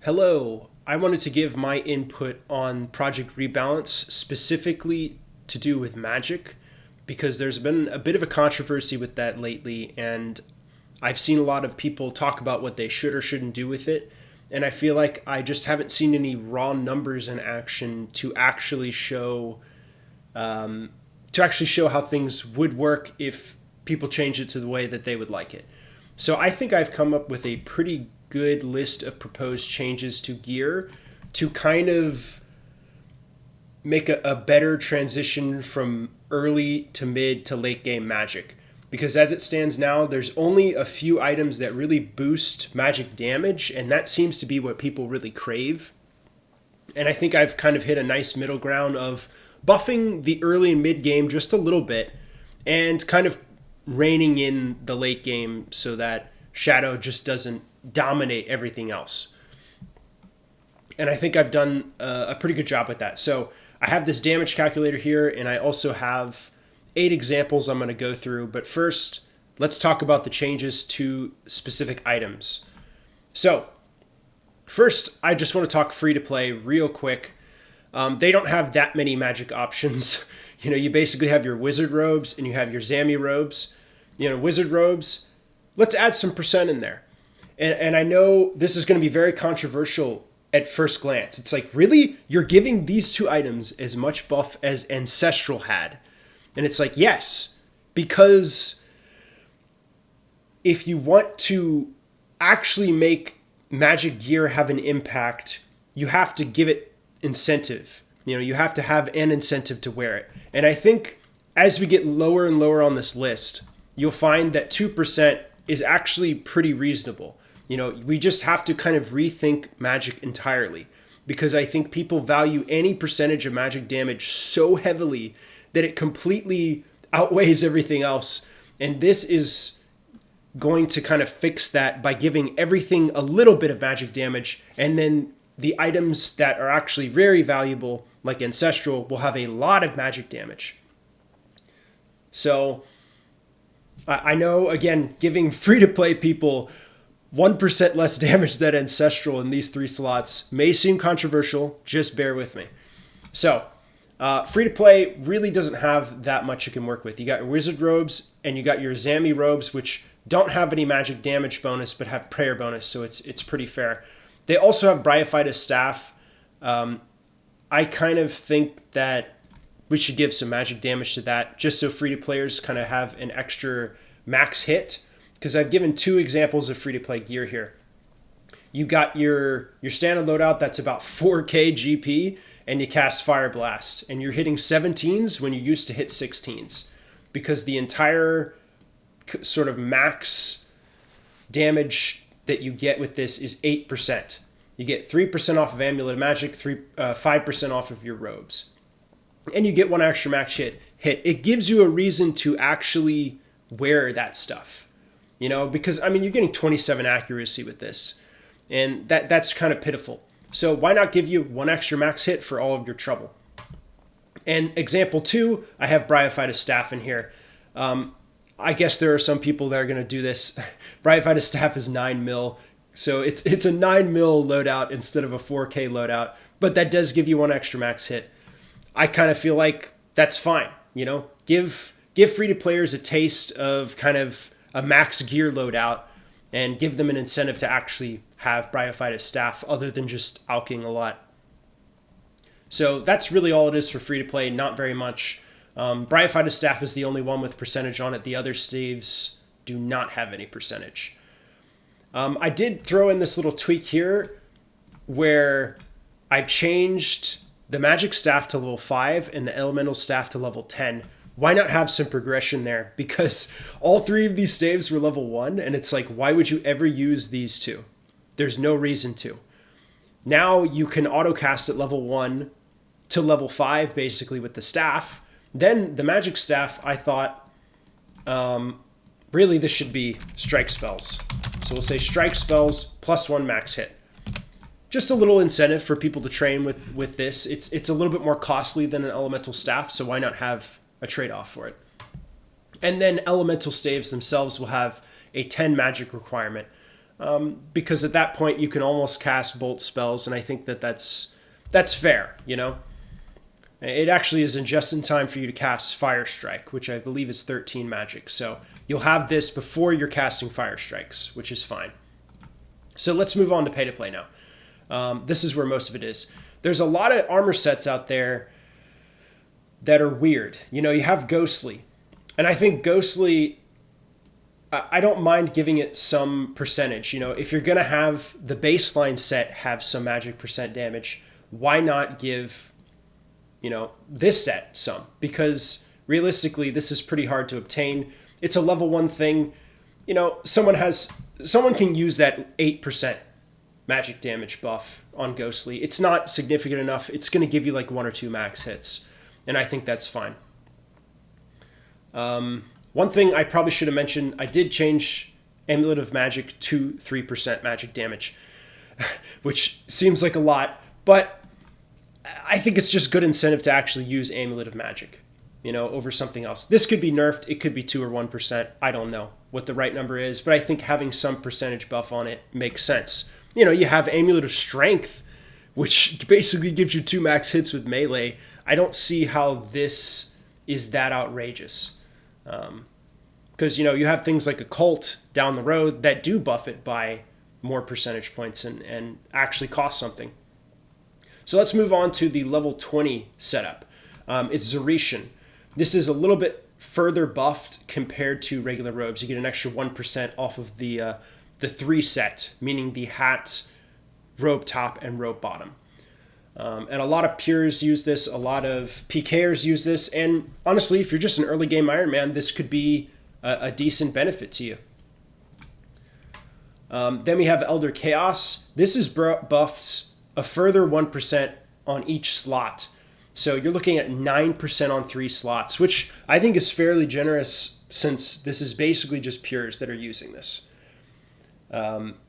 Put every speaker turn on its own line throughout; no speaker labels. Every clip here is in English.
Hello, I wanted to give my input on Project Rebalance, specifically to do with magic, because there's been a bit of a controversy with that lately, and I've seen a lot of people talk about what they should or shouldn't do with it, and I feel like I just haven't seen any raw numbers in action to actually show how things would work if people change it to the way that they would like it. So I think I've come up with a pretty good list of proposed changes to gear to kind of make a better transition from early to mid to late game magic. Because as it stands now, there's only a few items that really boost magic damage, and that seems to be what people really crave. And I think I've kind of hit a nice middle ground of buffing the early and mid game just a little bit and kind of reining in the late game so that Shadow just doesn't dominate everything else. And I think I've done a pretty good job with that. So I have this damage calculator here, and I also have 8 examples I'm going to go through. But first, let's talk about the changes to specific items. So first, I just want to talk free to play real quick. They don't have that many magic options. You basically have your wizard robes and you have your Zami robes. Wizard robes, let's add some percent in there. And I know this is going to be very controversial at first glance. It's like, really? You're giving these 2 items as much buff as Ancestral had? And it's like, yes, because if you want to actually make magic gear have an impact, you have to give it incentive. You have to have an incentive to wear it. And I think as we get lower and lower on this list, you'll find that 2% is actually pretty reasonable. We just have to kind of rethink magic entirely, because I think people value any percentage of magic damage so heavily that it completely outweighs everything else. And this is going to kind of fix that by giving everything a little bit of magic damage, and then the items that are actually very valuable, like Ancestral, will have a lot of magic damage. So I know, again, giving free-to-play people 1% less damage than Ancestral in these 3 slots may seem controversial. Just bear with me. So, free-to-play really doesn't have that much you can work with. You got your Wizard Robes and you got your Zami Robes, which don't have any magic damage bonus but have prayer bonus, so it's pretty fair. They also have Bryophytus Staff. I kind of think that we should give some magic damage to that, just so free-to-players kind of have an extra max hit, because I've given 2 examples of free-to-play gear here. You got your standard loadout that's about 4k GP, and you cast Fire Blast, and you're hitting 17s when you used to hit 16s, because the entire sort of max damage that you get with this is 8%. You get 3% off of Amulet of Magic, 5% off of your robes. And you get 1 extra max hit. It gives you a reason to actually wear that stuff. Because, you're getting 27 accuracy with this. And that's kind of pitiful. So why not give you 1 extra max hit for all of your trouble? And example 2, I have Bryophytus Staff in here. I guess there are some people that are going to do this. Bryophytus Staff is 9 mil. So it's a 9 mil loadout instead of a 4k loadout. But that does give you 1 extra max hit. I kind of feel like that's fine. Give free-to-players a taste of kind of a max gear loadout and give them an incentive to actually have Bryophytus Staff other than just alking a lot. So that's really all it is for free-to-play, not very much. Bryophytus Staff is the only one with percentage on it. The other staves do not have any percentage. I did throw in this little tweak here where I've changed the Magic Staff to level 5 and the Elemental Staff to level 10. Why not have some progression there? Because all 3 of these staves were level 1, and it's like, why would you ever use these 2? There's no reason to. Now you can autocast at level 1 to level 5, basically, with the staff. Then the Magic Staff, I thought, really this should be strike spells. So we'll say strike spells plus 1 max hit. Just a little incentive for people to train with this. It's a little bit more costly than an Elemental Staff, so why not have a trade-off for it? And then Elemental Staves themselves will have a 10 magic requirement. because at that point you can almost cast bolt spells, and I think that's fair, you know? It actually isn't just in time for you to cast Fire Strike, which I believe is 13 magic. So you'll have this before you're casting Fire Strikes, which is fine. So let's move on to pay to play now. This is where most of it is. There's a lot of armor sets out there that are weird. You know, you have Ghostly. And I think Ghostly, I don't mind giving it some percentage. You know, if you're going to have the baseline set have some magic percent damage, why not give, you know, this set some? Because realistically, this is pretty hard to obtain. It's a level 1 thing. You know, someone can use that 8% magic damage buff on Ghostly. It's not significant enough. It's going to give you like 1 or 2 max hits, and I think that's fine. One thing I probably should have mentioned, I did change Amulet of Magic to 3% magic damage, which seems like a lot, but I think it's just good incentive to actually use Amulet of Magic, you know, over something else. This could be nerfed. It could be 2 or 1%. I don't know what the right number is, but I think having some percentage buff on it makes sense. You know, you have Amulet of Strength, which basically gives you 2 max hits with melee. I don't see how this is that outrageous. Because, you know, you have things like Occult down the road that do buff it by more percentage points and actually cost something. So let's move on to the level 20 setup. It's Zeretian. This is a little bit further buffed compared to regular robes. You get an extra 1% off of the 3 set, meaning the hat, robe top, and robe bottom. And a lot of pures use this, a lot of PKers use this, and honestly, if you're just an early game Iron Man, this could be a decent benefit to you. Then we have Elder Chaos. This is buffed a further 1% on each slot. So you're looking at 9% on 3 slots, which I think is fairly generous since this is basically just pures that are using this.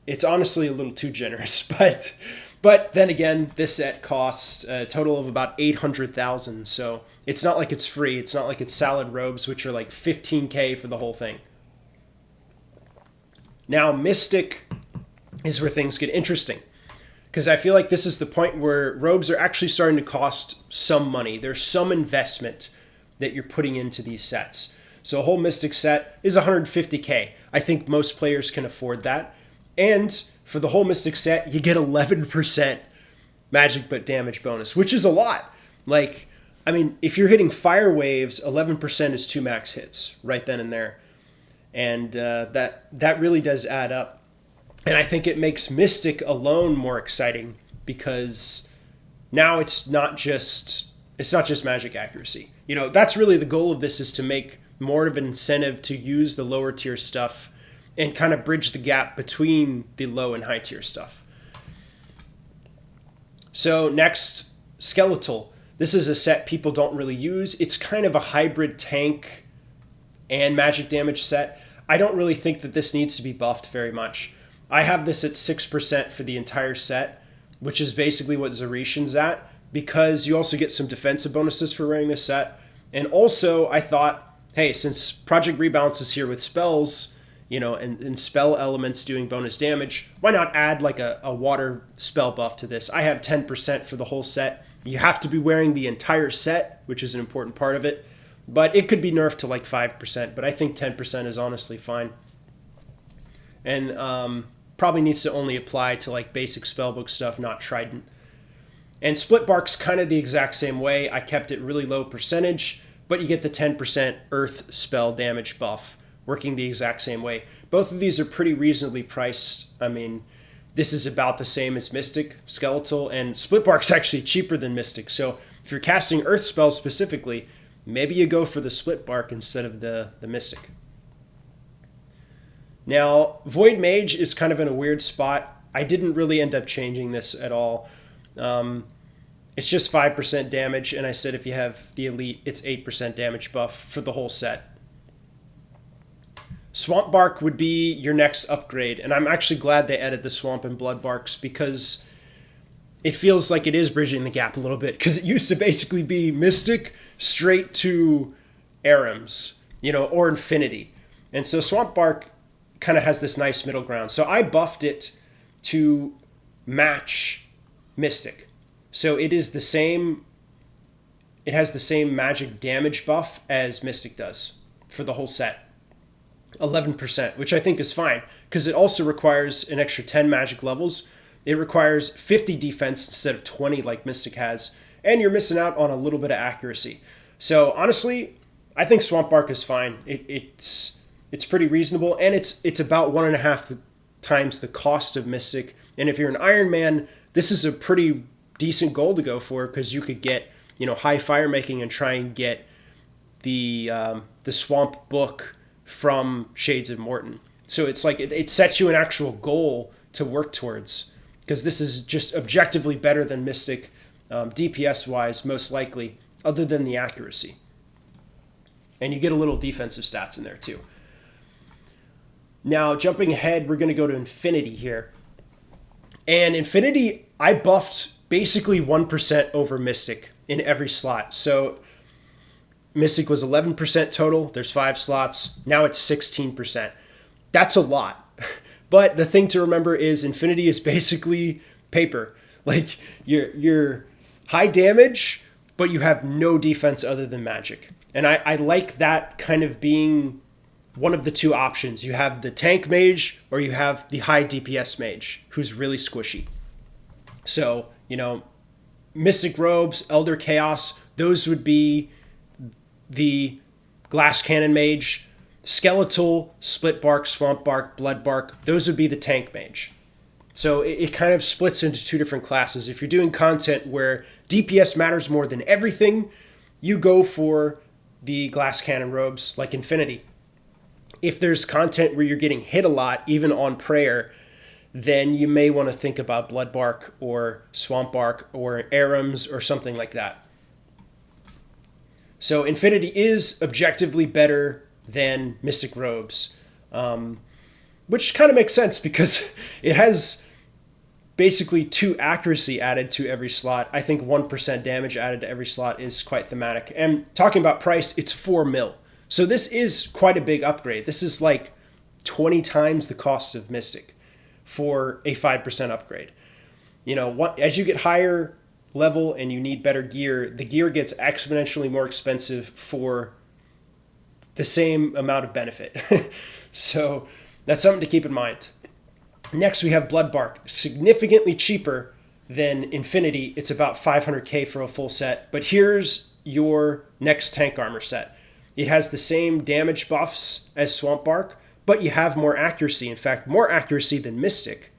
It's honestly a little too generous, but then again, this set costs a total of about 800,000, so it's not like it's free. It's not like it's Salad Robes, which are like 15k for the whole thing. Now, Mystic is where things get interesting, because I feel like this is the point where robes are actually starting to cost some money. There's some investment that you're putting into these sets. So a whole Mystic set is 150k. I think most players can afford that. And for the whole Mystic set, you get 11% magic but damage bonus, which is a lot. Like, I mean, if you're hitting fire waves, 11% is 2 max hits right then and there. And that really does add up. And I think it makes Mystic alone more exciting because now it's not just magic accuracy. You know, that's really the goal of this, is to make more of an incentive to use the lower tier stuff and kind of bridge the gap between the low and high tier stuff. So next, Skeletal. This is a set people don't really use. It's kind of a hybrid tank and magic damage set. I don't really think that this needs to be buffed very much. I have this at 6% for the entire set, which is basically what Zeretian's at, because you also get some defensive bonuses for wearing this set. And also, I thought, hey, since Project Rebalance is here with spells, you know, and spell elements doing bonus damage, why not add like a water spell buff to this? I have 10% for the whole set. You have to be wearing the entire set, which is an important part of it, but it could be nerfed to like 5%, but I think 10% is honestly fine. And probably needs to only apply to like basic spellbook stuff, not Trident. And Split Bark's kind of the exact same way. I kept it really low percentage, but you get the 10% earth spell damage buff, working the exact same way. Both of these are pretty reasonably priced. I mean, this is about the same as Mystic, Skeletal, and Split Bark's actually cheaper than Mystic. So if you're casting earth spells specifically, maybe you go for the Split Bark instead of the Mystic. Now, Void Mage is kind of in a weird spot. I didn't really end up changing this at all. It's just 5% damage, and I said if you have the Elite, it's 8% damage buff for the whole set. Swamp Bark would be your next upgrade, and I'm actually glad they added the Swamp and Blood Barks, because it feels like it is bridging the gap a little bit, because it used to basically be Mystic straight to Arims, you know, or Infinity. And so Swamp Bark kind of has this nice middle ground. So I buffed it to match Mystic. So it is the same, it has the same magic damage buff as Mystic does for the whole set. 11%, which I think is fine, because it also requires an extra 10 magic levels. It requires 50 defense instead of 20 like Mystic has, and you're missing out on a little bit of accuracy. So honestly, I think Swamp Bark is fine. It's pretty reasonable, and it's about 1.5 times the cost of Mystic. And if you're an Iron Man, this is a pretty decent goal to go for, because you could get, you know, high fire making and try and get the Swamp Book from Shades of Morton. So it's like it sets you an actual goal to work towards, because this is just objectively better than Mystic, DPS wise, most likely, other than the accuracy. And you get a little defensive stats in there too. Now, jumping ahead, we're going to go to Infinity here. And Infinity, I buffed basically 1% over Mystic in every slot. So Mystic was 11% total. There's 5 slots. Now it's 16%. That's a lot. But the thing to remember is Infinity is basically paper. Like, you're high damage, but you have no defense other than magic. And I like that kind of being one of the two options. You have the tank mage, or you have the high DPS mage, who's really squishy. So, you know, Mystic Robes, Elder Chaos, those would be the Glass Cannon mage. Skeletal, Split Bark, Swamp Bark, Blood Bark, those would be the tank mage. So it kind of splits into two different classes. If you're doing content where DPS matters more than everything, you go for the Glass Cannon robes like Infinity. If there's content where you're getting hit a lot, even on prayer, then you may want to think about Blood Bark or Swamp Bark or Arums or something like that. So Infinity is objectively better than Mystic Robes, which kind of makes sense because it has basically 2 accuracy added to every slot. I think 1% damage added to every slot is quite thematic. And talking about price, it's 4 mil. So this is quite a big upgrade. This is like 20 times the cost of Mystic for a 5% upgrade. You know, as you get higher level and you need better gear, the gear gets exponentially more expensive for the same amount of benefit. So that's something to keep in mind. Next, we have Blood Bark, significantly cheaper than Infinity. It's about 500k for a full set. But here's your next tank armor set. It has the same damage buffs as Swamp Bark, but you have more accuracy. In fact, more accuracy than Mystic.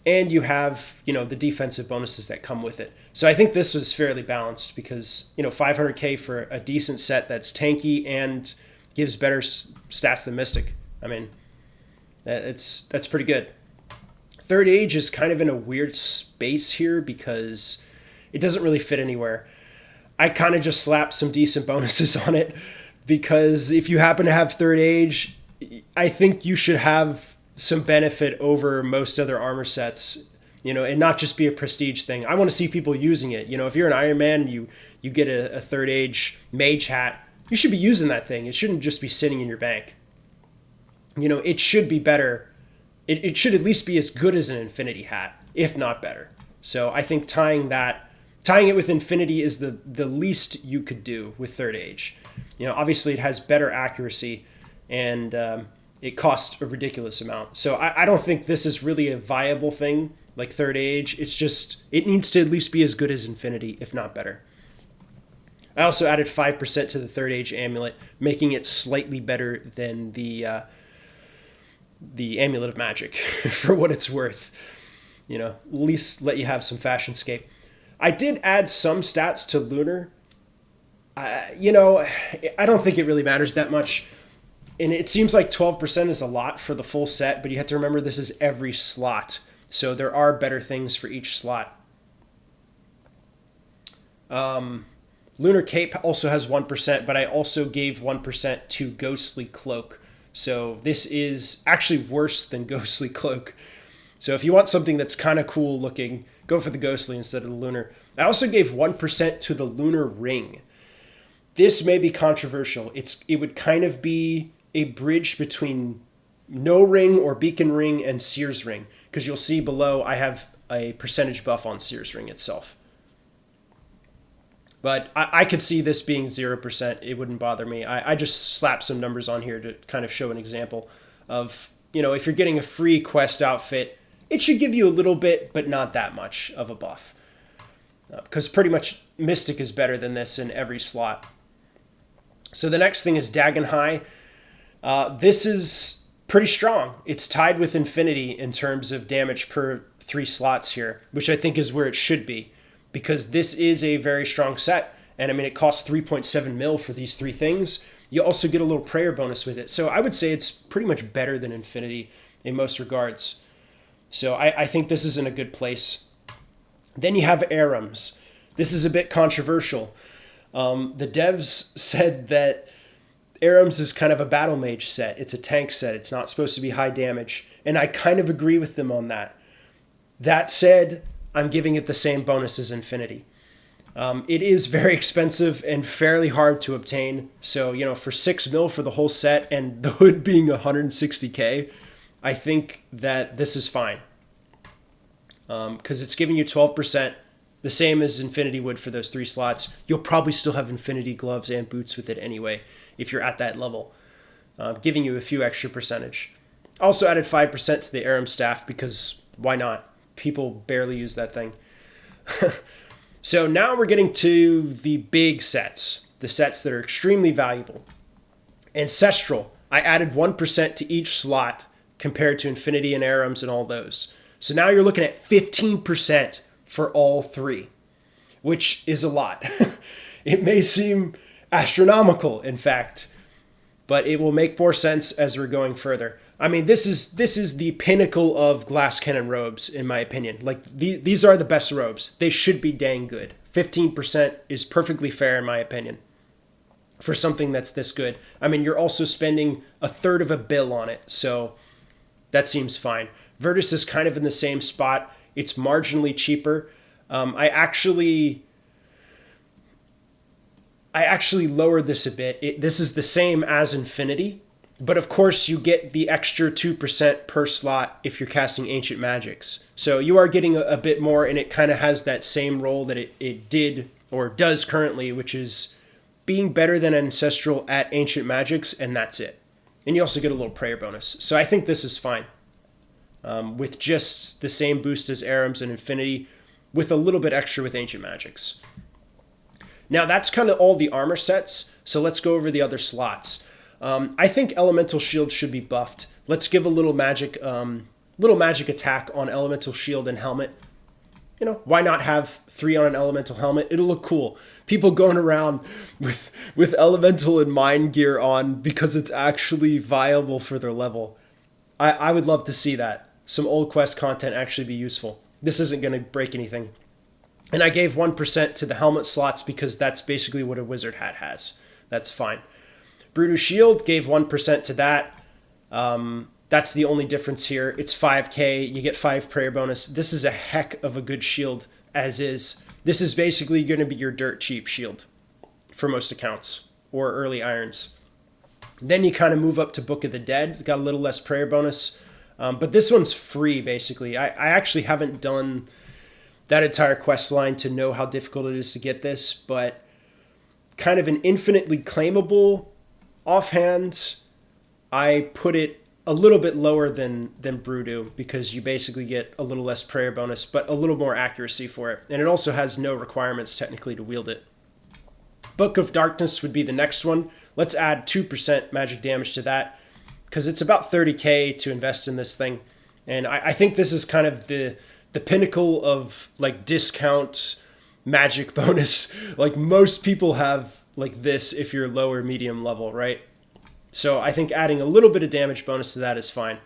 And you have, you know, the defensive bonuses that come with it. So I think this was fairly balanced because, you know, 500k for a decent set that's tanky and gives better stats than Mystic. I mean, that's pretty good. Third Age is kind of in a weird space here because it doesn't really fit anywhere. I kind of just slapped some decent bonuses on it because if you happen to have Third Age, I think you should have some benefit over most other armor sets, you know, and not just be a prestige thing. I want to see people using it. You know, if you're an Iron Man and you get a Third Age mage hat, you should be using that thing. It shouldn't just be sitting in your bank. You know, it should be better. It should at least be as good as an Infinity hat, if not better. So I think tying it with Infinity is the least you could do with Third Age. You know, obviously it has better accuracy and it costs a ridiculous amount. So I don't think this is really a viable thing like Third Age. It's just, it needs to at least be as good as Infinity, if not better. I also added 5% to the Third Age amulet, making it slightly better than the Amulet of Magic for what it's worth. You know, at least let you have some fashionscape. I did add some stats to Lunar. You know, I don't think it really matters that much. And it seems like 12% is a lot for the full set, but you have to remember this is every slot. So there are better things for each slot. Lunar Cape also has 1%, but I also gave 1% to Ghostly Cloak. So this is actually worse than Ghostly Cloak. So if you want something that's kind of cool looking, go for the Ghostly instead of the Lunar. I also gave 1% to the Lunar Ring. This may be controversial. It would kind of be a bridge between no ring or beacon ring and Sears ring, because you'll see below I have a percentage buff on Sears ring itself. But I could see this being 0%. It wouldn't bother me. I just slapped some numbers on here to kind of show an example of, if you're getting a free quest outfit, it should give you a little bit, but not that much of a buff. Because pretty much Mystic is better than this in every slot. So the next thing is Dagon High. This is pretty strong. It's tied with Infinity in terms of damage per 3 slots here, which I think is where it should be, because this is a very strong set. And I mean, it costs 3.7 mil for these 3 things. You also get a little prayer bonus with it. So I would say it's pretty much better than Infinity in most regards. So I think this is in a good place. Then you have Arams. This is a bit controversial. The devs said that Arams is kind of a battle mage set. It's a tank set. It's not supposed to be high damage. And I kind of agree with them on that. That said, I'm giving it the same bonus as Infinity. It is very expensive and fairly hard to obtain. So, for 6 mil for the whole set and the hood being 160k, I think that this is fine. Because it's giving you 12%, the same as Infinity would for those 3 slots. You'll probably still have Infinity gloves and boots with it anyway, if you're at that level, giving you a few extra percentage. Also added 5% to the Aram staff because why not? People barely use that thing. So now we're getting to the big sets, the sets that are extremely valuable. Ancestral, I added 1% to each slot compared to Infinity and Arams and all those. So now you're looking at 15% for all 3, which is a lot. It may seem astronomical, in fact, but it will make more sense as we're going further. I mean, this is the pinnacle of glass cannon robes, in my opinion. Like, these are the best robes. They should be dang good. 15% is perfectly fair, in my opinion, for something that's this good. I mean, you're also spending a third of a bill on it, so that seems fine. Virtus is kind of in the same spot. It's marginally cheaper. I actually lowered this a bit. This is the same as Infinity, but of course you get the extra 2% per slot if you're casting Ancient Magics. So you are getting a bit more, and it kind of has that same role that it did or does currently, which is being better than Ancestral at Ancient Magics, and that's it. And you also get a little prayer bonus. So I think this is fine. With just the same boost as Arams and Infinity, with a little bit extra with Ancient Magics. Now that's kind of all the armor sets, so let's go over the other slots. I think Elemental Shield should be buffed. Let's give a little magic attack on Elemental Shield and Helmet. Why not have 3 on an Elemental Helmet? It'll look cool. People going around with Elemental and Mind Gear on because it's actually viable for their level. I would love to see that. Some old quest content actually be useful. This isn't going to break anything. And I gave 1% to the helmet slots because that's basically what a wizard hat has. That's fine. Brutus Shield gave 1% to that. That's the only difference here. It's 5k. You get 5 prayer bonus. This is a heck of a good shield as is. This is basically going to be your dirt cheap shield for most accounts or early irons. Then you kind of move up to Book of the Dead. It's got a little less prayer bonus. But this one's free, basically. I actually haven't done that entire quest line to know how difficult it is to get this, but kind of an infinitely claimable offhand, I put it a little bit lower than Brudu because you basically get a little less prayer bonus, but a little more accuracy for it. And it also has no requirements technically to wield it. Book of Darkness would be the next one. Let's add 2% magic damage to that because it's about 30k to invest in this thing. And I think this is kind of the pinnacle of like discount magic bonus. Like most people have like this if you're lower medium level, right? So I think adding a little bit of damage bonus to that is fine.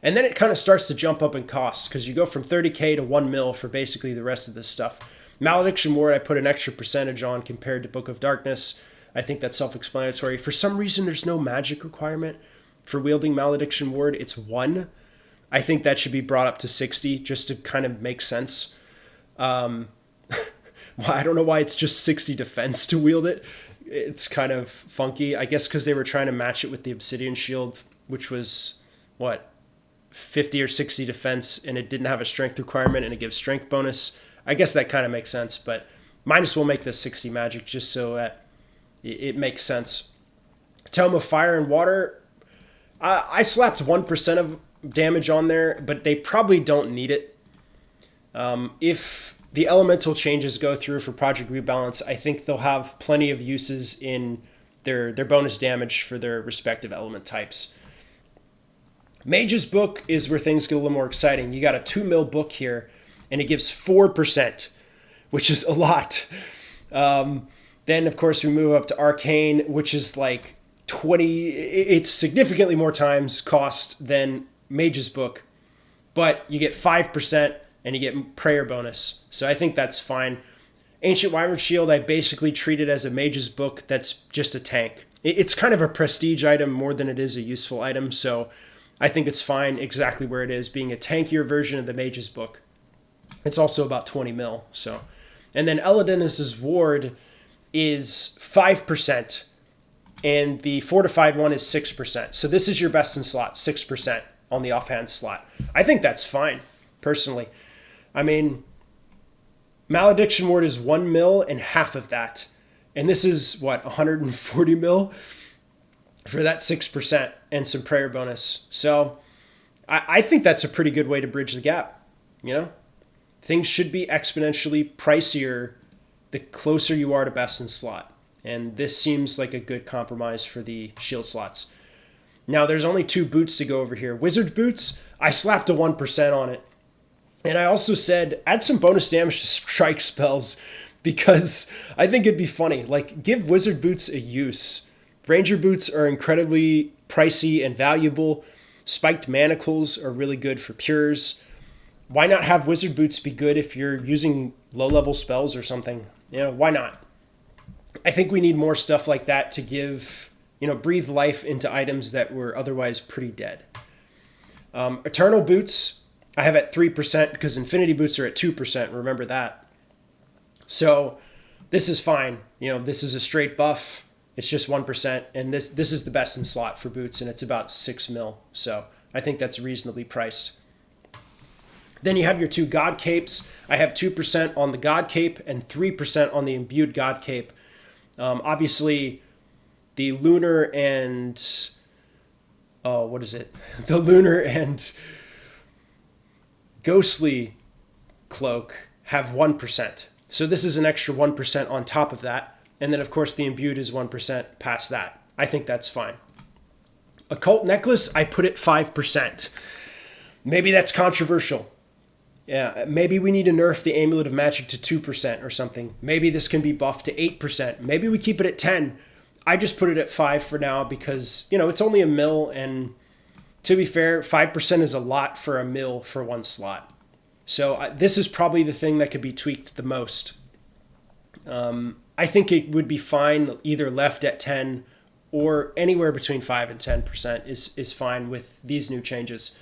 And then it kind of starts to jump up in costs because you go from 30k to 1 mil for basically the rest of this stuff. Malediction Ward I put an extra percentage on compared to Book of Darkness. I think that's self-explanatory. For some reason, there's no magic requirement for wielding Malediction Ward. It's 1. I think that should be brought up to 60 just to kind of make sense. Well, I don't know why it's just 60 defense to wield it. It's kind of funky. I guess because they were trying to match it with the Obsidian Shield. which was what, 50 or 60 defense, and it didn't have a strength requirement and it gives strength bonus. I guess that kind of makes sense, but might as well make this 60 magic just so that it makes sense. Tome of Fire and Water, I slapped 1% of damage on there, but they probably don't need it. If the elemental changes go through for Project Rebalance, I think they'll have plenty of uses in their bonus damage for their respective element types. Mage's Book is where things get a little more exciting. You got a 2 mil book here, and it gives 4%, which is a lot. Then, of course, we move up to Arcane, which is like 20. It's significantly more times cost than Mage's Book, but you get 5% and you get prayer bonus. So I think that's fine. Ancient Wyvern Shield, I basically treat it as a Mage's Book that's just a tank. It's kind of a prestige item more than it is a useful item, so I think it's fine exactly where it is, being a tankier version of the Mage's Book. It's also about 20 mil. So, and then Elidinus's Ward is 5%, and the fortified one is 6%. So this is your best in slot, 6% on the offhand slot. I think that's fine, personally. I mean, Malediction Ward is 1 mil and half of that. And this is, what, 140 mil for that 6% and some prayer bonus. So I think that's a pretty good way to bridge the gap, you know? Things should be exponentially pricier the closer you are to best in slot. And this seems like a good compromise for the shield slots. Now, there's only 2 boots to go over here. Wizard Boots, I slapped a 1% on it. And I also said, add some bonus damage to strike spells, because I think it'd be funny. Like, give Wizard Boots a use. Ranger Boots are incredibly pricey and valuable. Spiked Manacles are really good for pures. Why not have Wizard Boots be good if you're using low-level spells or something? You know, why not? I think we need more stuff like that to give, breathe life into items that were otherwise pretty dead. Eternal Boots, I have at 3% because Infinity Boots are at 2%. Remember that. So this is fine. This is a straight buff. It's just 1%. And this is the best in slot for boots, and it's about 6 mil. So I think that's reasonably priced. Then you have your 2 God Capes. I have 2% on the God Cape and 3% on the Imbued God Cape. Obviously, the Lunar and... The Lunar and Ghostly Cloak have 1%. So this is an extra 1% on top of that. And then, of course, the Imbued is 1% past that. I think that's fine. Occult Necklace, I put at 5%. Maybe that's controversial. Yeah, maybe we need to nerf the Amulet of Magic to 2% or something. Maybe this can be buffed to 8%. Maybe we keep it at 10. I just put it at 5 for now because, it's only a mil, and to be fair, 5% is a lot for a mil for one slot. So this is probably the thing that could be tweaked the most. I think it would be fine either left at 10 or anywhere between 5 and 10% is fine with these new changes.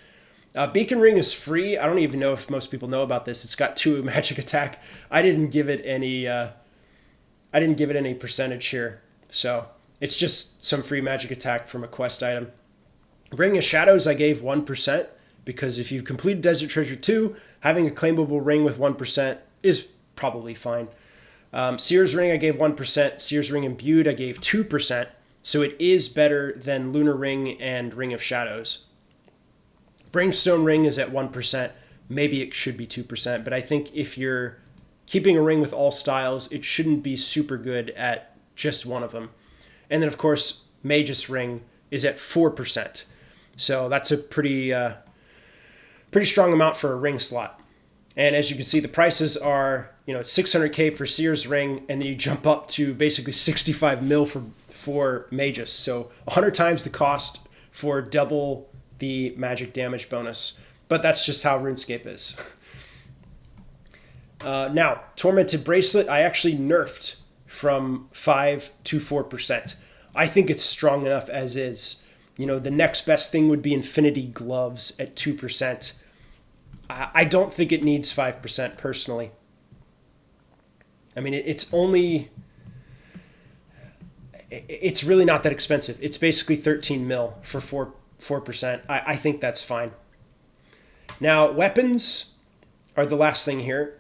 Beacon Ring is free. I don't even know if most people know about this. It's got 2 magic attack. I didn't give it any percentage here. So it's just some free magic attack from a quest item. Ring of Shadows, I gave 1% because if you complete Desert Treasure 2, having a claimable ring with 1% is probably fine. Seer's Ring, I gave 1%. Seer's Ring Imbued, I gave 2%. So it is better than Lunar Ring and Ring of Shadows. Brimstone Ring is at 1%. Maybe it should be 2%, but I think if you're keeping a ring with all styles, it shouldn't be super good at just one of them. And then, of course, Magus Ring is at 4%. So that's a pretty strong amount for a ring slot. And as you can see, the prices are, it's 600K for Seer's Ring, and then you jump up to basically 65 mil for Magus. So 100 times the cost for double the magic damage bonus. But that's just how RuneScape is. Now, Tormented Bracelet, I actually nerfed from 5 to 4%. I think it's strong enough as is. The next best thing would be Infinity Gloves at 2%. I don't think it needs 5% personally. I mean, it's really not that expensive. It's basically 13 mil for 4%. I think that's fine. Now, weapons are the last thing here.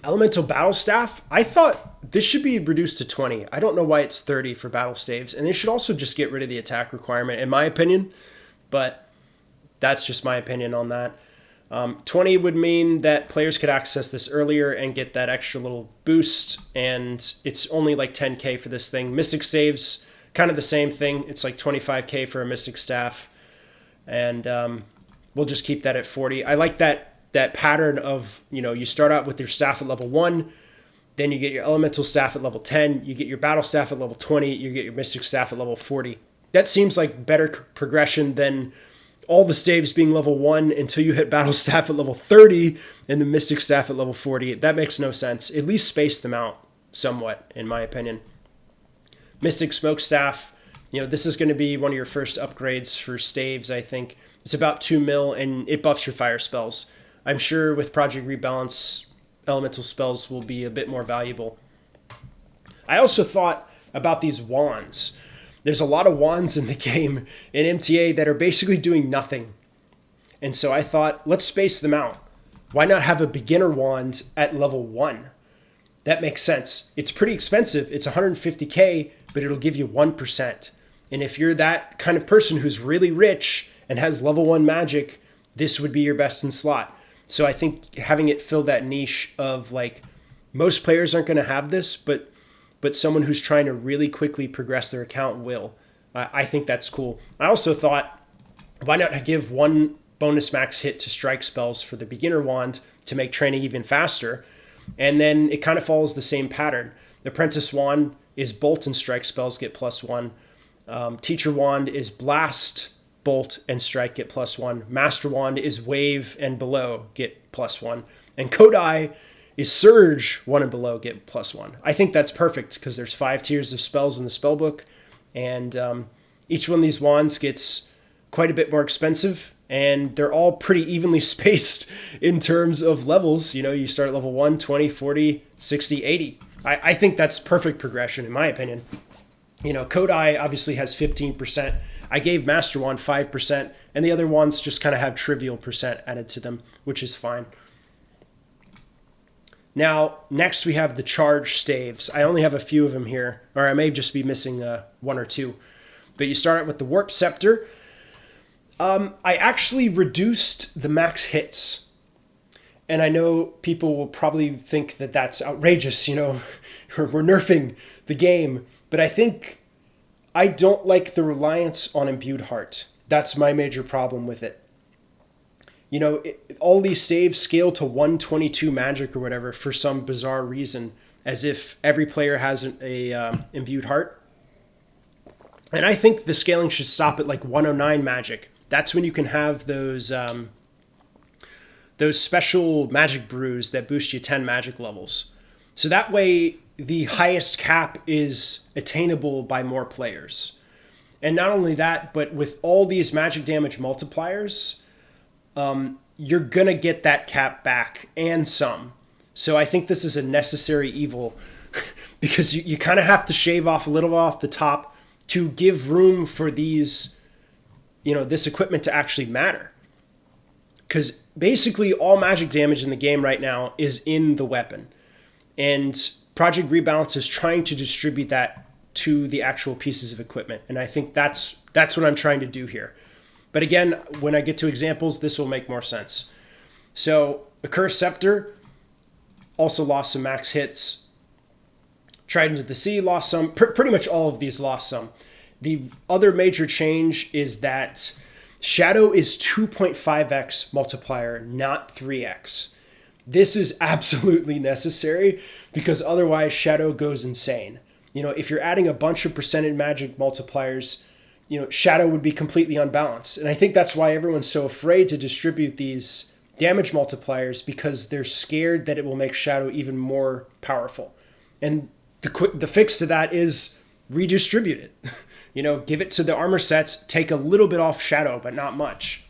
Elemental Battle Staff, I thought this should be reduced to 20. I don't know why it's 30 for battle staves. And they should also just get rid of the attack requirement, in my opinion. But that's just my opinion on that. 20 would mean that players could access this earlier and get that extra little boost. And it's only like 10k for this thing. Mystic Staves, kind of the same thing. It's like 25k for a Mystic Staff. And we'll just keep that at 40. I like that pattern of, you start out with your staff at level 1, then you get your elemental staff at level 10, you get your battle staff at level 20, you get your mystic staff at level 40. That seems like better progression than all the staves being level 1 until you hit battle staff at level 30 and the mystic staff at level 40. That makes no sense. At least space them out somewhat, in my opinion. Mystic smoke staff, this is going to be one of your first upgrades for staves, I think. It's about 2 mil and it buffs your fire spells. I'm sure with Project Rebalance, elemental spells will be a bit more valuable. I also thought about these wands. There's a lot of wands in the game in MTA that are basically doing nothing. And so I thought, let's space them out. Why not have a beginner wand at level 1? That makes sense. It's pretty expensive. It's 150k, but it'll give you 1%. And if you're that kind of person who's really rich and has level 1 magic, this would be your best in slot. So I think having it fill that niche of like, most players aren't going to have this, but someone who's trying to really quickly progress their account will. I think that's cool. I also thought, why not give 1 bonus max hit to strike spells for the beginner wand to make training even faster? And then it kind of follows the same pattern. The apprentice wand is bolt and strike spells get +1. Teacher wand is blast, bolt, and strike get +1. Master wand is wave and below get +1. And Kodai is surge 1 and below get +1. I think that's perfect because there's 5 tiers of spells in the spell book. And each one of these wands gets quite a bit more expensive. And they're all pretty evenly spaced in terms of levels. You start at level 1, 20, 40, 60, 80. I think that's perfect progression in my opinion. Kodai obviously has 15%. I gave Master Wand 5%, and the other wands just kind of have trivial percent added to them, which is fine. Now, next we have the charge staves. I only have a few of them here, or I may just be missing 1 or 2. But you start out with the Warp Scepter. I actually reduced the max hits. And I know people will probably think that that's outrageous, we're nerfing the game. But I don't like the reliance on Imbued Heart. That's my major problem with it. All these saves scale to 122 magic or whatever for some bizarre reason, as if every player has a Imbued Heart. And I think the scaling should stop at like 109 magic. That's when you can have those special magic brews that boost you 10 magic levels. So that way the highest cap is attainable by more players. And not only that, but with all these magic damage multipliers, you're going to get that cap back and some. So I think this is a necessary evil because you kind of have to shave off a little off the top to give room for these, this equipment to actually matter. Because basically all magic damage in the game right now is in the weapon. And Project Rebalance is trying to distribute that to the actual pieces of equipment. And I think that's what I'm trying to do here. But again, when I get to examples, this will make more sense. So the Cursed Scepter also lost some max hits. Trident of the Sea lost some. Pretty much all of these lost some. The other major change is that Shadow is 2.5x multiplier, not 3x. This is absolutely necessary because otherwise Shadow goes insane. If you're adding a bunch of percentage magic multipliers, Shadow would be completely unbalanced. And I think that's why everyone's so afraid to distribute these damage multipliers, because they're scared that it will make Shadow even more powerful. And the fix to that is redistribute it. Give it to the armor sets, take a little bit off Shadow, but not much.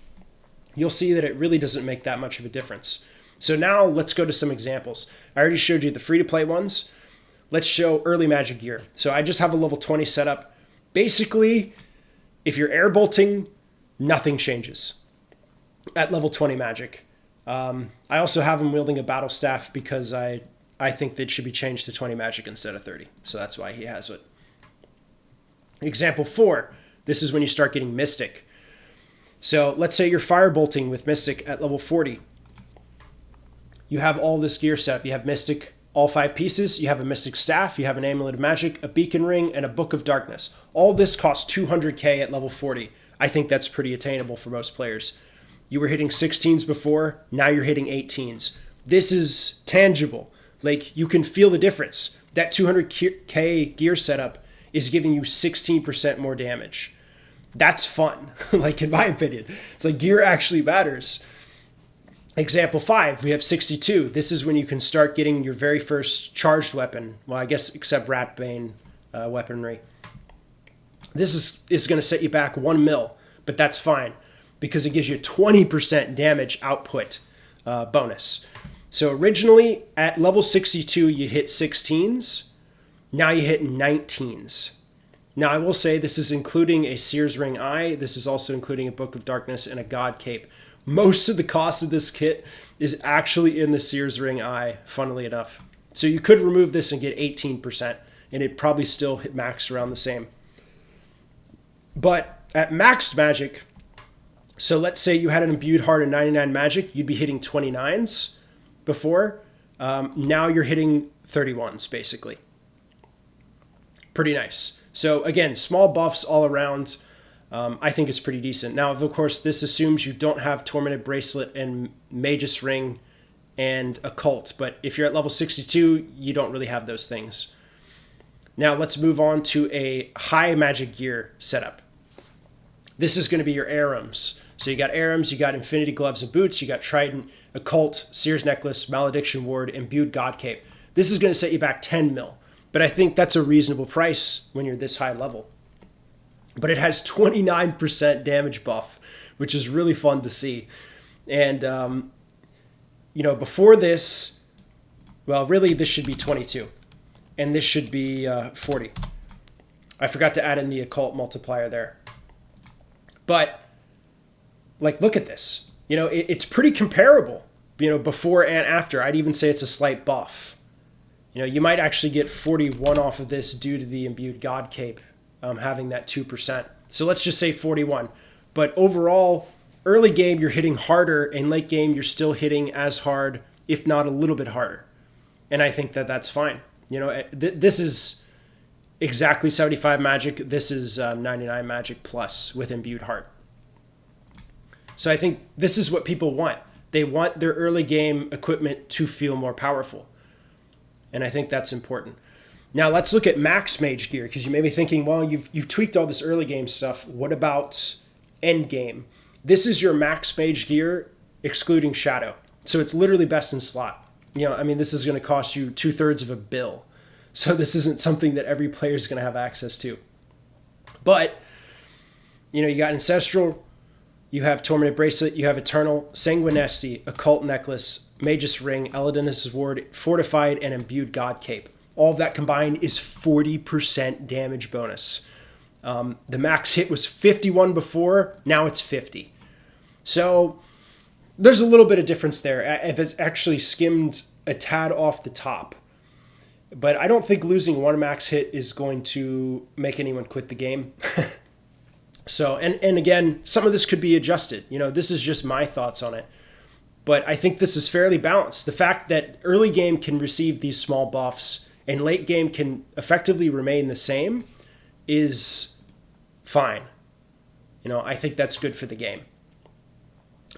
You'll see that it really doesn't make that much of a difference. So now let's go to some examples. I already showed you the free-to-play ones. Let's show early magic gear. So I just have a level 20 setup. Basically, if you're air bolting, nothing changes at level 20 magic. I also have him wielding a battle staff because I think that it should be changed to 20 magic instead of 30. So that's why he has it. Example 4. This is when you start getting Mystic. So let's say you're Firebolting with Mystic at level 40. You have all this gear set up. You have Mystic, all 5 pieces. You have a Mystic Staff. You have an Amulet of Magic, a Beacon Ring, and a Book of Darkness. All this costs 200k at level 40. I think that's pretty attainable for most players. You were hitting 16s before. Now you're hitting 18s. This is tangible. Like, you can feel the difference. That 200k gear setup is giving you 16% more damage. That's fun, like, in my opinion. It's like gear actually matters. Example 5, we have 62. This is when you can start getting your very first charged weapon. Well, I guess except Ratbane weaponry. This is going to set you back 1 mil, but that's fine because it gives you 20% damage output bonus. So originally at level 62, you hit 16s. Now you hit 19s. Now I will say this is including a Seer's Ring Eye. This is also including a Book of Darkness and a God Cape. Most of the cost of this kit is actually in the Seer's Ring Eye, funnily enough. So you could remove this and get 18%, and it'd probably still hit max around the same. But at maxed magic, so let's say you had an imbued heart and 99 magic, you'd be hitting 29s before. Now you're hitting 31s, basically. Pretty nice. So again, small buffs all around. I think it's pretty decent. Now, of course, this assumes you don't have Tormented Bracelet and Magus Ring and Occult. But if you're at level 62, you don't really have those things. Now, let's move on to a high magic gear setup. This is going to be your Arams. So you got Arams, you got Infinity Gloves and Boots, you got Trident, Occult, Seer's Necklace, Malediction Ward, Imbued God Cape. This is going to set you back 10 mil. But I think that's a reasonable price when you're this high level. But it has 29% damage buff, which is really fun to see. And, before this, well, really this should be 22. And this should be 40. I forgot to add in the Occult multiplier there. But, like, look at this. It's pretty comparable, before and after. I'd even say it's a slight buff. You might actually get 41 off of this due to the Imbued God Cape having that 2%. So let's just say 41. But overall, early game, you're hitting harder. And late game, you're still hitting as hard, if not a little bit harder. And I think that that's fine. This is exactly 75 magic. This is 99 magic plus with Imbued Heart. So I think this is what people want. They want their early game equipment to feel more powerful. And I think that's important. Now let's look at max mage gear, because you may be thinking, well, you've tweaked all this early game stuff. What about end game? This is your max mage gear excluding shadow. So it's literally best in slot. This is going to cost you 2/3 of a bill. So this isn't something that every player is going to have access to. But, you got Ancestral, you have Tormented Bracelet, you have Eternal, Sanguinesti, Occult Necklace, Magus Ring, Eladinus' Ward, Fortified, and Imbued God Cape. All of that combined is 40% damage bonus. The max hit was 51 before, now it's 50. So there's a little bit of difference there. If it's actually skimmed a tad off the top. But I don't think losing one max hit is going to make anyone quit the game. So, and again, some of this could be adjusted. This is just my thoughts on it. But I think this is fairly balanced. The fact that early game can receive these small buffs and late game can effectively remain the same is fine. I think that's good for the game.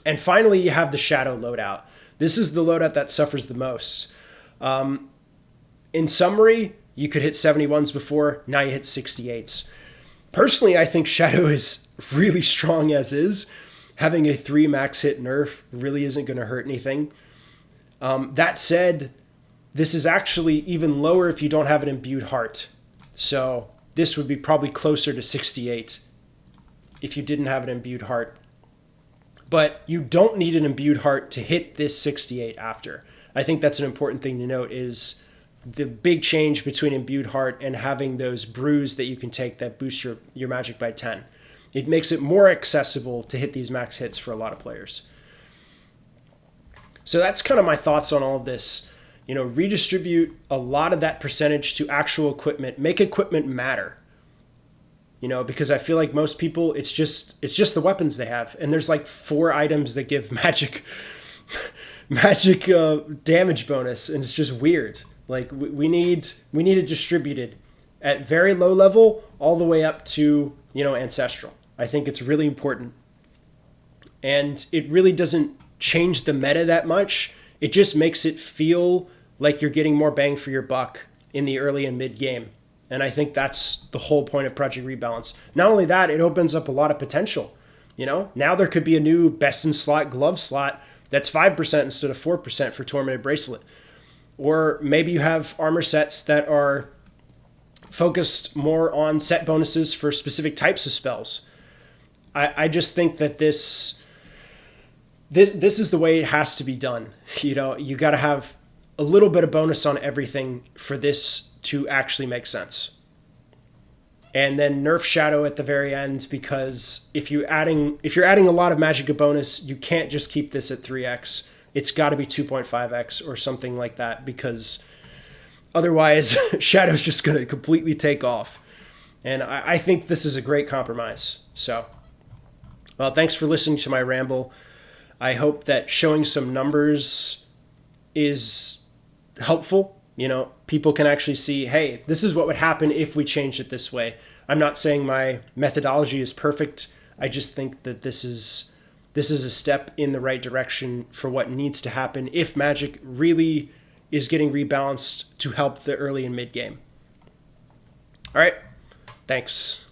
And finally, you have the Shadow loadout. This is the loadout that suffers the most. In summary, you could hit 71s before, now you hit 68s. Personally, I think Shadow is really strong as is. Having a 3 max hit nerf really isn't going to hurt anything. That said, this is actually even lower if you don't have an Imbued Heart. So this would be probably closer to 68 if you didn't have an Imbued Heart. But you don't need an Imbued Heart to hit this 68 after. I think that's an important thing to note is the big change between Imbued Heart and having those brews that you can take that boost your magic by 10. It makes it more accessible to hit these max hits for a lot of players. So that's kind of my thoughts on all of this. Redistribute a lot of that percentage to actual equipment. Make equipment matter. Because I feel like most people, it's just the weapons they have, and there's like 4 items that give magic damage bonus, and it's just weird. Like we need it distributed at very low level all the way up to ancestral. I think it's really important, and it really doesn't change the meta that much. It just makes it feel like you're getting more bang for your buck in the early and mid game. And I think that's the whole point of Project Rebalance. Not only that, it opens up a lot of potential. Now there could be a new best in slot glove slot that's 5% instead of 4% for Tormented Bracelet. Or maybe you have armor sets that are focused more on set bonuses for specific types of spells. I just think that this is the way it has to be done. You got to have a little bit of bonus on everything for this to actually make sense. And then nerf Shadow at the very end, because if you're adding a lot of Magicka bonus, you can't just keep this at 3x. It's got to be 2.5x or something like that, because otherwise Shadow's just going to completely take off. And I think this is a great compromise. So, well, thanks for listening to my ramble. I hope that showing some numbers is helpful. People can actually see, hey, this is what would happen if we changed it this way. I'm not saying my methodology is perfect. I just think that this is a step in the right direction for what needs to happen if Magic really is getting rebalanced to help the early and mid game. All right. Thanks.